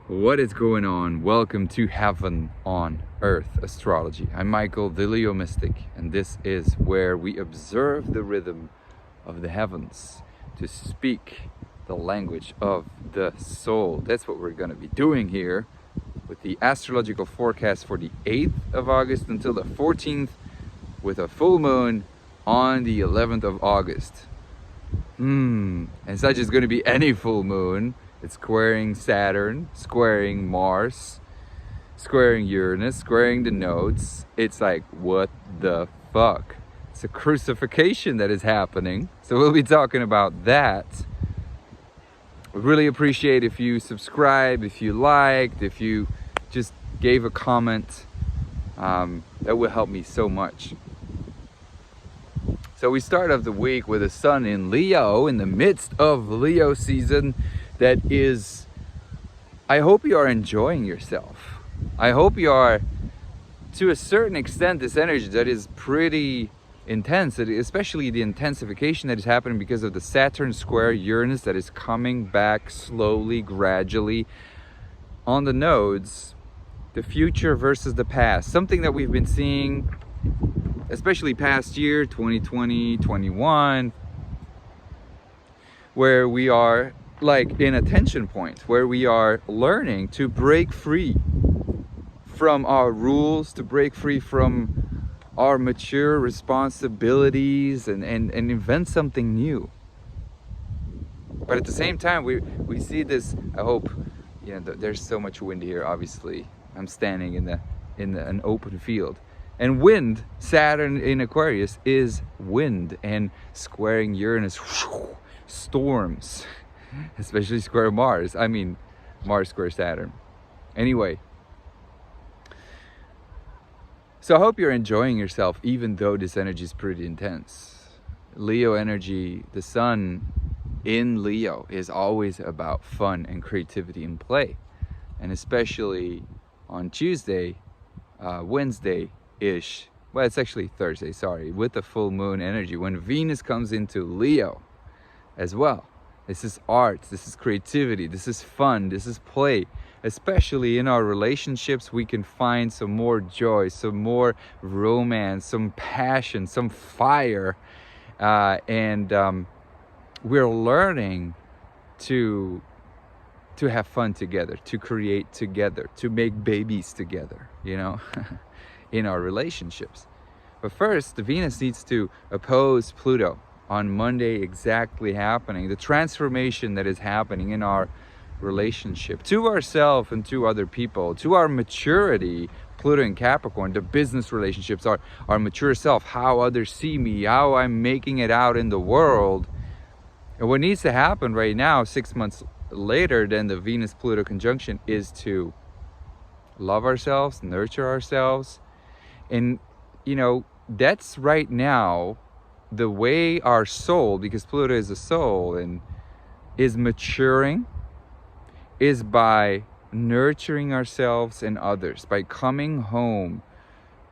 What is going on? Welcome to Heaven on Earth Astrology. I'm Michael, the Leo Mystic, and this is where we observe the rhythm of the heavens to speak the language of the soul. That's what we're going to be doing here with the astrological forecast for the 8th of August until the 14th, with a full moon on the 11th of August. And it's not just going to be any full moon. It's squaring Saturn, squaring Mars, squaring Uranus, squaring the nodes. It's like, what the fuck? It's a crucifixion that is happening. So we'll be talking about that. I really appreciate if you subscribe, if you liked, if you just gave a comment. That will help me so much. So we start off the week with the sun in Leo, in the midst of Leo season. That is, I hope you are enjoying yourself. I hope you are, to a certain extent, this energy that is pretty intense, especially the intensification that is happening because of the Saturn square Uranus that is coming back slowly, gradually on the nodes, the future versus the past. Something that we've been seeing, especially past year, 2020, 21, where we are like in a tension point, where we are learning to break free from our rules, to break free from our mature responsibilities and invent something new. But at the same time, we see this, I hope, you know, there's so much wind here, obviously. I'm standing in an open field. And wind, Saturn in Aquarius is wind, and squaring Uranus, storms. Especially square Mars. I mean, Mars square Saturn. Anyway. So I hope you're enjoying yourself, even though this energy is pretty intense. Leo energy, the sun in Leo is always about fun and creativity and play. And especially on Tuesday, Wednesday-ish. Well, it's actually Thursday, sorry. With the full moon energy, when Venus comes into Leo as well. This is art, this is creativity, this is fun, this is play. Especially in our relationships, we can find some more joy, some more romance, some passion, some fire. And we're learning to have fun together, to create together, to make babies together, you know, in our relationships. But first, the Venus needs to oppose Pluto. On Monday, exactly happening, the transformation that is happening in our relationship to ourselves and to other people, to our maturity, Pluto and Capricorn, the business relationships, our mature self, how others see me, how I'm making it out in the world. And what needs to happen right now, 6 months later than the Venus-Pluto conjunction, is to love ourselves, nurture ourselves. And, you know, that's right now the way our soul, because Pluto is a soul and is maturing, is by nurturing ourselves and others, by coming home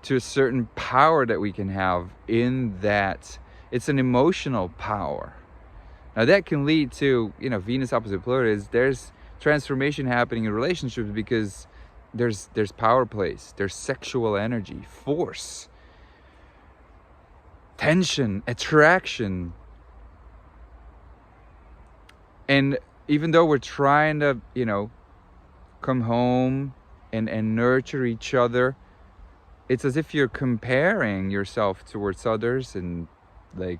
to a certain power that we can have in that. It's an emotional power. Now that can lead to, you know, Venus opposite Pluto is there's transformation happening in relationships because there's power plays, there's sexual energy, force, tension, attraction. And even though we're trying to, you know, come home and nurture each other, it's as if you're comparing yourself towards others and like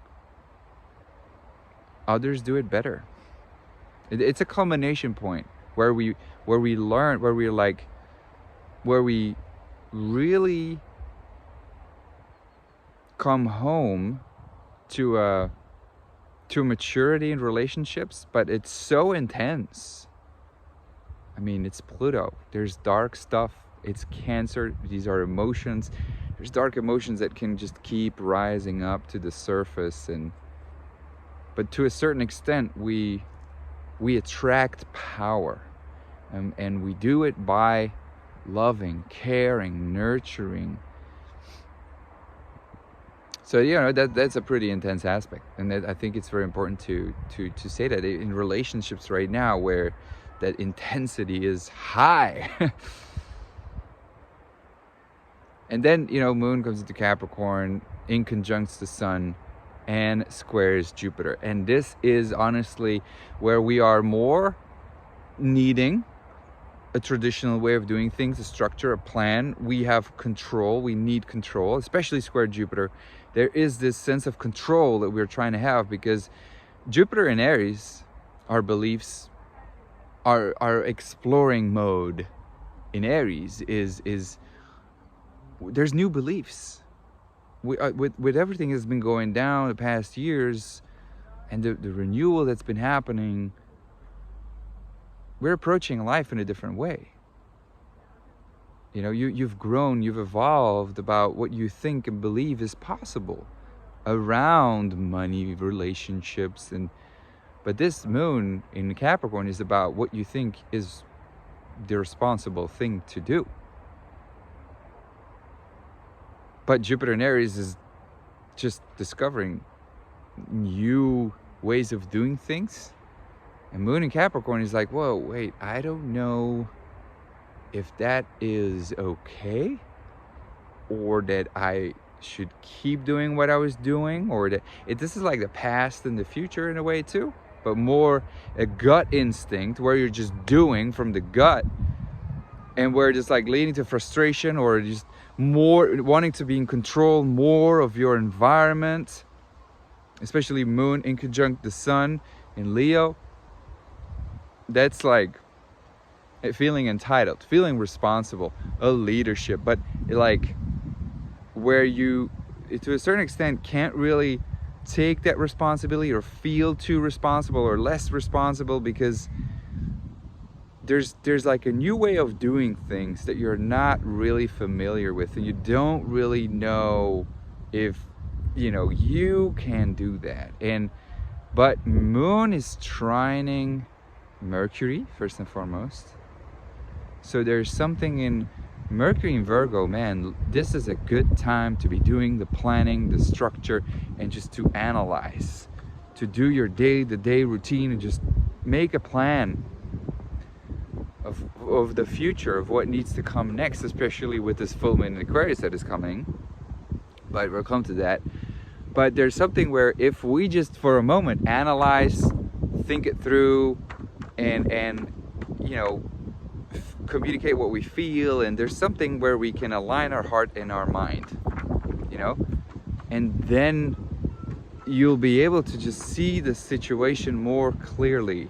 others do it better. It's a culmination point where we learn, where we really come home to a maturity in relationships, but it's so intense. I mean, it's Pluto. There's dark stuff. It's Cancer. These are emotions. There's dark emotions that can just keep rising up to the surface, but to a certain extent, we attract power, and we do it by loving, caring, nurturing. So, you know, that's a pretty intense aspect, and I think it's very important to say that in relationships right now, where that intensity is high. And then, you know, Moon comes into Capricorn, in conjuncts the Sun, and squares Jupiter. And this is honestly where we are more needing a traditional way of doing things, a structure, a plan. We have control, we need control, especially square Jupiter. There is this sense of control that we're trying to have, because Jupiter in Aries, our beliefs, our exploring mode in Aries is there's new beliefs. With everything that's been going down the past years, and the renewal that's been happening, we're approaching life in a different way. You know, you've grown, you've evolved about what you think and believe is possible around money, relationships, but this Moon in Capricorn is about what you think is the responsible thing to do. But Jupiter in Aries is just discovering new ways of doing things. And Moon in Capricorn is like, whoa, wait, I don't know if that is okay, or that I should keep doing what I was doing, or that this is like the past and the future in a way too, but more a gut instinct where you're just doing from the gut, and we're just like leading to frustration, or just more wanting to be in control more of your environment, especially Moon in conjunct the Sun in Leo. That's like feeling entitled, feeling responsible, a leadership, but like where you, to a certain extent, can't really take that responsibility or feel too responsible or less responsible, because there's like a new way of doing things that you're not really familiar with, and you don't really know if, you know, you can do that. But Moon is trining Mercury first and foremost, so there's something in Mercury in Virgo. Man, this is a good time to be doing the planning, the structure, and just to analyze, to do your day-to-day routine, and just make a plan of the future, of what needs to come next, especially with this full moon in Aquarius that is coming. But we'll come to that. But there's something where if we just for a moment analyze, think it through, and you know, communicate what we feel, and there's something where we can align our heart and our mind, you know, and then you'll be able to just see the situation more clearly,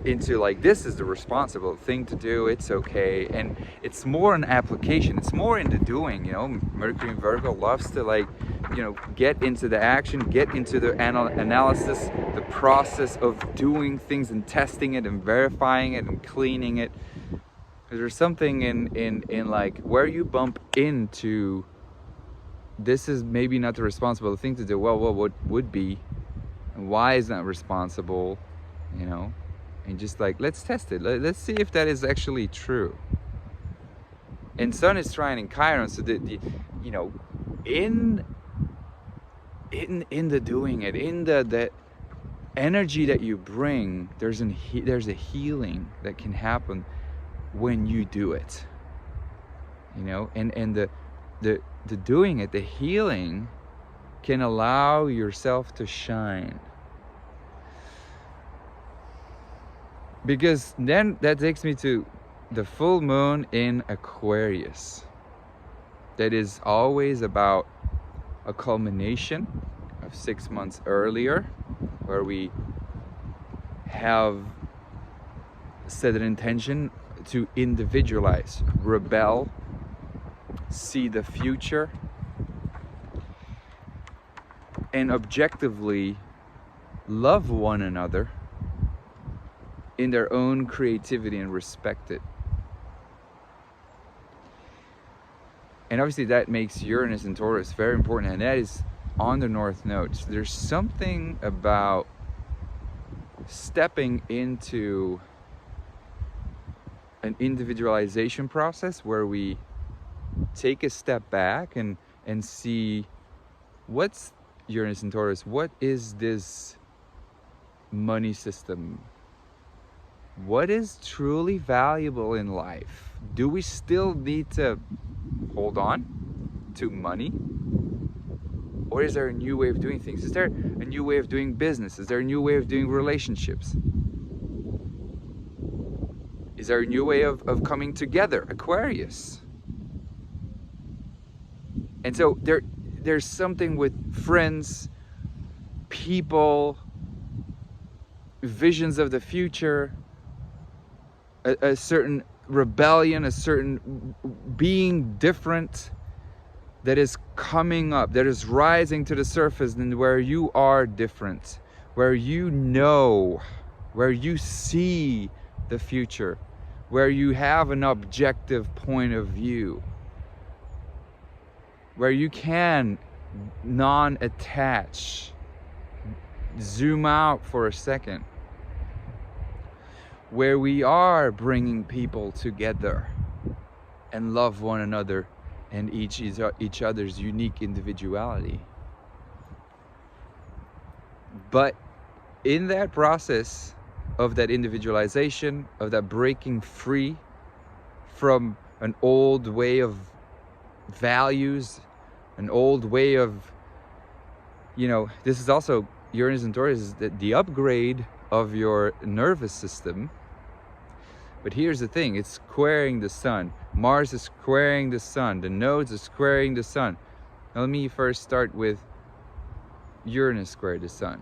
into like, this is the responsible thing to do, it's okay. And it's more an application, it's more into doing, you know. Mercury in Virgo loves to, like, you know, get into the action, get into the analysis, the process of doing things and testing it and verifying it and cleaning it. There's something in like where you bump into, this is maybe not the responsible thing to do. Well, what would be, and why is that responsible, you know? And just like, let's test it. Let's see if that is actually true. And Sun is trining Chiron, so that you know, in the doing it, in the energy that you bring, there's a healing that can happen when you do it. You know, and the doing it, the healing, can allow yourself to shine. Because then that takes me to the full moon in Aquarius. That is always about a culmination of 6 months earlier, where we have set an intention to individualize, rebel, see the future, and objectively love one another in their own creativity and respect it. And obviously that makes Uranus and Taurus very important, and that is on the North Node. So there's something about stepping into an individualization process where we take a step back and see, what's Uranus and Taurus, what is this money system? What is truly valuable in life? Do we still need to hold on to money? Or is there a new way of doing things? Is there a new way of doing business? Is there a new way of doing relationships? Is there a new way of coming together? Aquarius. And so there's something with friends, people, visions of the future, a certain rebellion, a certain being different that is coming up, that is rising to the surface, and where you are different, where you know, where you see the future, where you have an objective point of view, where you can non-attach, zoom out for a second, where we are bringing people together and love one another and each other's unique individuality. But in that process of that individualization, of that breaking free from an old way of values, an old way of, you know, this is also Uranus and Taurus, is the upgrade of your nervous system. But here's the thing, it's squaring the sun. Mars is squaring the sun. The nodes are squaring the sun. Now let me first start with Uranus square the sun.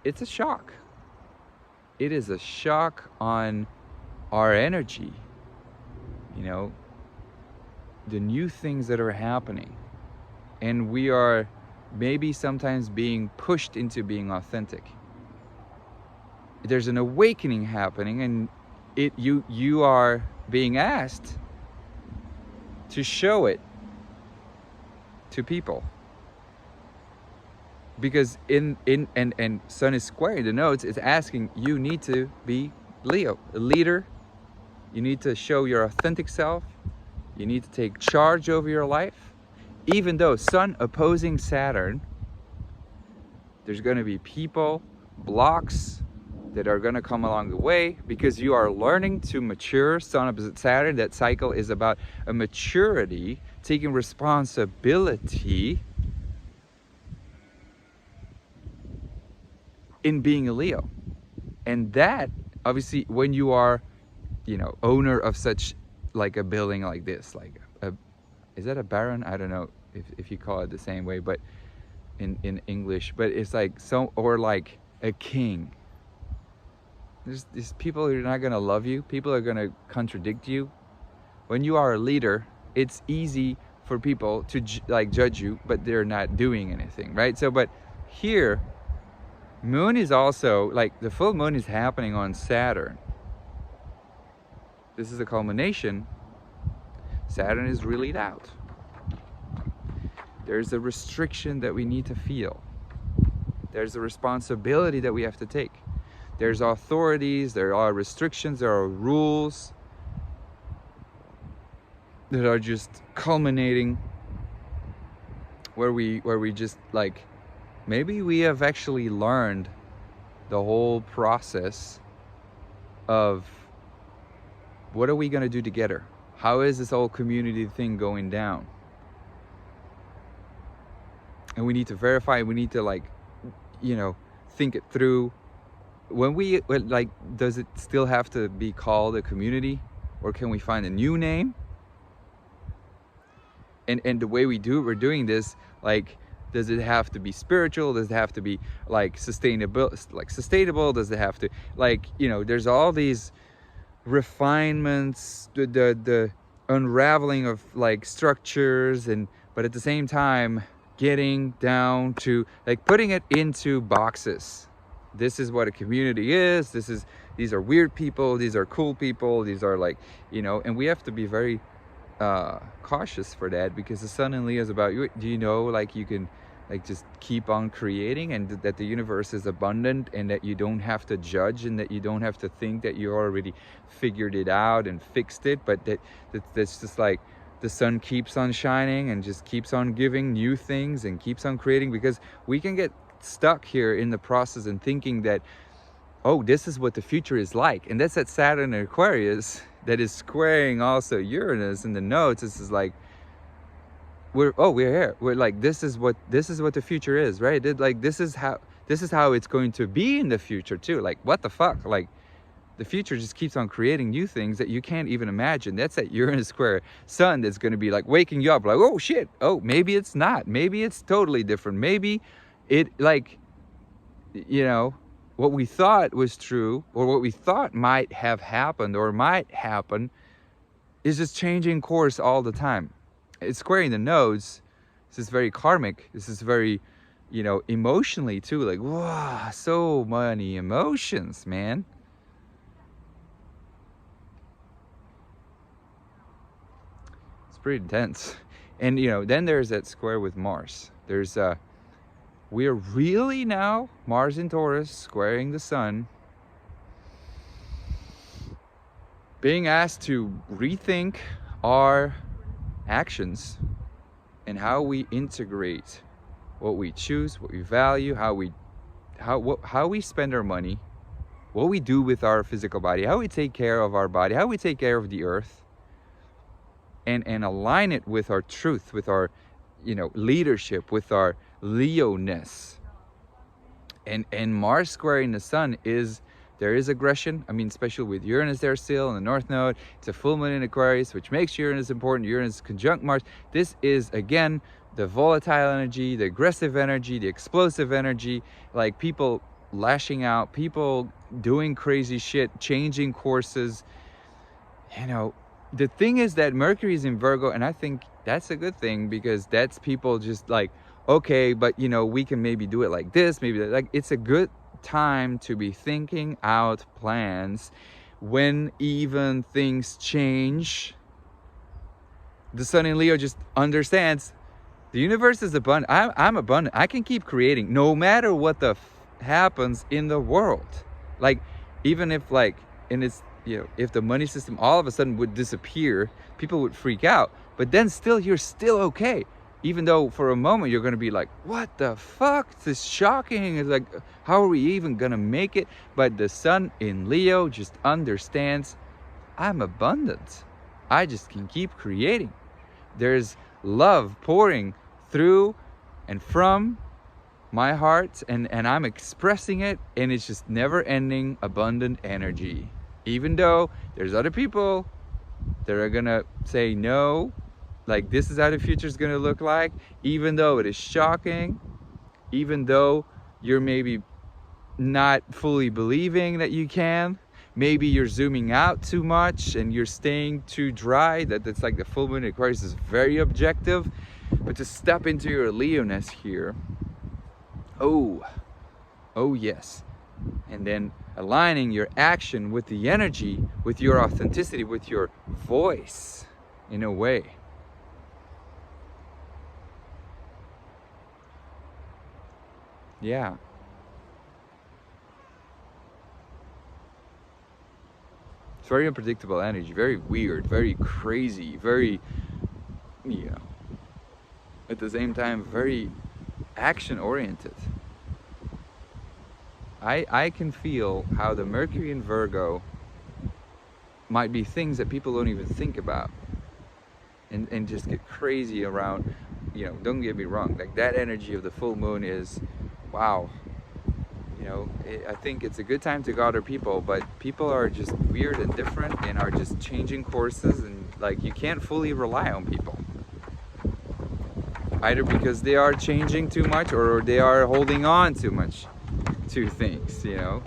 It's a shock. It is a shock on our energy. You know, the new things that are happening. And we are maybe sometimes being pushed into being authentic. There's an awakening happening, and you are being asked to show it to people, because and sun is squaring the nodes. It's asking, you need to be Leo, a leader. You need to show your authentic self. You need to take charge over your life. Even though sun opposing Saturn, there's going to be people, blocks that are going to come along the way, because you are learning to mature. Sun opposite Saturn, that cycle is about a maturity, taking responsibility in being a Leo. And that, obviously, when you are, you know, owner of such like a building like this, like is that a baron? I don't know if you call it the same way, but in English, but it's like or like a king. There's these people who are not going to love you. People are going to contradict you. When you are a leader, it's easy for people to judge you, but they're not doing anything, right? So, but here, moon is also, like, the full moon is happening on Saturn. This is a culmination. Saturn is really out. There's a restriction that we need to feel. There's a responsibility that we have to take. There's authorities, there are restrictions, there are rules that are just culminating, where we just, like, maybe we have actually learned the whole process of what are we going to do together? How is this whole community thing going down? And we need to verify, we need to, like, you know, think it through. When we, like, does it still have to be called a community, or can we find a new name? And the way we're doing this, like, does it have to be spiritual? Does it have to be, like, sustainable? Does it have to, like, you know, there's all these refinements, the unraveling of, like, structures, but at the same time getting down to, like, putting it into boxes. This is what a community is. These are weird people. These are cool people. These are, like, you know, and we have to be very cautious for that, because the sun in Leo is about, do you know, like, you can, like, just keep on creating, and that the universe is abundant, and that you don't have to judge, and that you don't have to think that you already figured it out and fixed it, but that's just like the sun keeps on shining and just keeps on giving new things and keeps on creating, because we can get stuck here in the process and thinking that oh, this is what the future is like. And that's that Saturn and Aquarius that is squaring also Uranus in the notes. This is like, we're here. We're like, this is what the future is, right? Like, this is how it's going to be in the future too. Like, what the fuck? Like, the future just keeps on creating new things that you can't even imagine. That's that Uranus square Sun that's going to be like waking you up like, oh shit, oh, maybe it's not, maybe it's totally different, maybe it, like, you know, what we thought was true, or what we thought might have happened or might happen, is just changing course all the time. It's squaring the nodes. This is very karmic. This is very, you know, emotionally too, like, wow, so many emotions, man. Pretty intense. And you know, then there's that square with Mars. There's we're really now, Mars in Taurus squaring the Sun, being asked to rethink our actions and how we integrate what we choose, what we value, how we spend our money, what we do with our physical body, how we take care of our body, how we take care of the earth. And align it with our truth, with our, you know, leadership, with our Leo-ness. And Mars squaring the Sun there is aggression. I mean, especially with Uranus there still in the North Node. It's a full moon in Aquarius, which makes Uranus important. Uranus conjunct Mars. This is, again, the volatile energy, the aggressive energy, the explosive energy, like people lashing out, people doing crazy shit, changing courses, you know. The thing is that Mercury is in Virgo, and I think that's a good thing, because that's people just like, okay, but you know, we can maybe do it like this, maybe like, it's a good time to be thinking out plans when even things change. The Sun in Leo just understands the universe is abundant. I'm abundant. I can keep creating no matter what the happens in the world. Like, even if, like, and it's, you know, if the money system all of a sudden would disappear, people would freak out. But then still, you're still okay. Even though for a moment you're going to be like, what the fuck? This is shocking. It's like, how are we even going to make it? But the Sun in Leo just understands, I'm abundant. I just can keep creating. There's love pouring through and from my heart, and I'm expressing it, and it's just never ending abundant energy. Even though there's other people that are gonna say no, like, this is how the future is gonna look like, even though it is shocking, even though you're maybe not fully believing that you can, maybe you're zooming out too much and you're staying too dry, that's like the full moon in Aquarius is very objective. But to step into your Leo-ness here, oh yes, and then aligning your action with the energy, with your authenticity, with your voice, in a way. Yeah. It's very unpredictable energy, very weird, very crazy, very, you know, at the same time, very action-oriented. I can feel how the Mercury in Virgo might be things that people don't even think about, and just get crazy around, you know. Don't get me wrong, like, that energy of the full moon is, wow, you know, I think it's a good time to gather people, but people are just weird and different and are just changing courses, and like, you can't fully rely on people, either because they are changing too much or they are holding on too much to things, you know.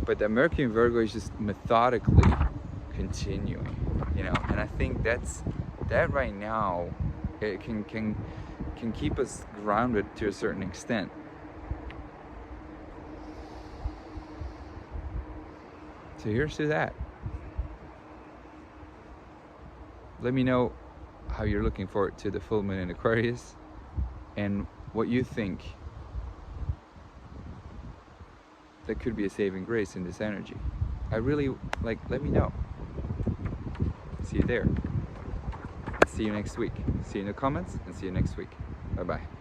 But the Mercury in Virgo is just methodically continuing, you know, and I think that right now, it can keep us grounded to a certain extent. So here's to that. Let me know how you're looking forward to the full moon in Aquarius, and what you think that could be a saving grace in this energy. I really, like, let me know. See you there. See you next week. See you in the comments, and see you next week. Bye-bye.